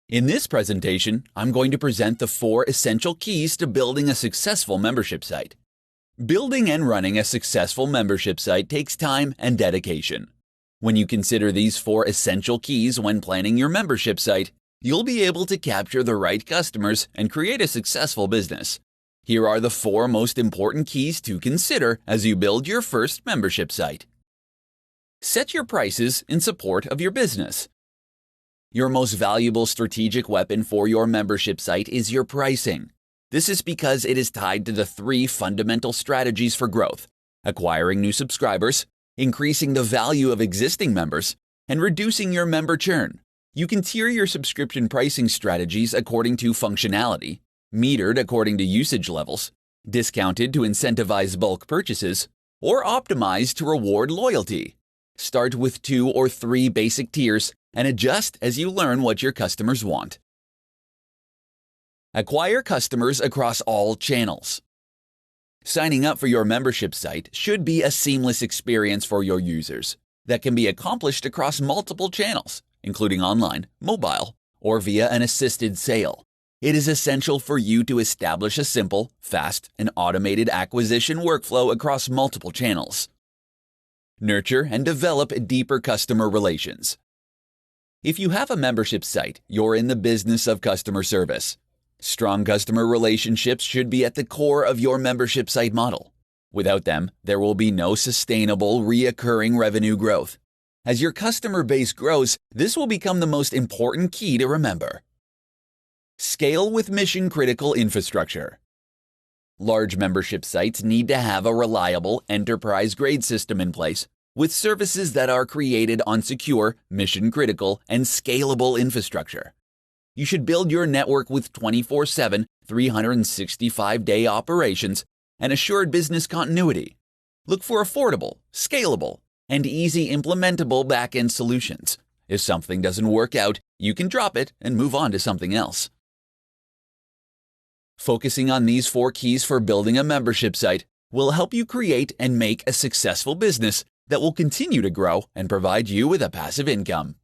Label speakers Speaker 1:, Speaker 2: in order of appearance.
Speaker 1: In this presentation, I'm going to present the 4 essential keys to building a successful membership site. Building and running a successful membership site takes time and dedication. When you consider these 4 essential keys when planning your membership site, you'll be able to capture the right customers and create a successful business. Here are the 4 most important keys to consider as you build your first membership site. Set your prices in support of your business. Your most valuable strategic weapon for your membership site is your pricing. This is because it is tied to the 3 fundamental strategies for growth: acquiring new subscribers, increasing the value of existing members, and reducing your member churn. You can tier your subscription pricing strategies according to functionality, metered according to usage levels, discounted to incentivize bulk purchases, or optimized to reward loyalty. Start with 2 or 3 basic tiers and adjust as you learn what your customers want. Acquire customers across all channels. Signing up for your membership site should be a seamless experience for your users that can be accomplished across multiple channels, including online, mobile, or via an assisted sale. It is essential for you to establish a simple, fast, and automated acquisition workflow across multiple channels. Nurture and develop deeper customer relations. If you have a membership site, you're in the business of customer service. Strong customer relationships should be at the core of your membership site model. Without them, there will be no sustainable, recurring revenue growth. As your customer base grows, this will become the most important key to remember. Scale with mission-critical infrastructure. Large membership sites need to have a reliable, enterprise-grade system in place, with services that are created on secure, mission-critical, and scalable infrastructure. You should build your network with 24/7, 365-day operations and assured business continuity. Look for affordable, scalable, and easy implementable back-end solutions. If something doesn't work out, you can drop it and move on to something else. Focusing on these 4 keys for building a membership site will help you create and make a successful business that will continue to grow and provide you with a passive income.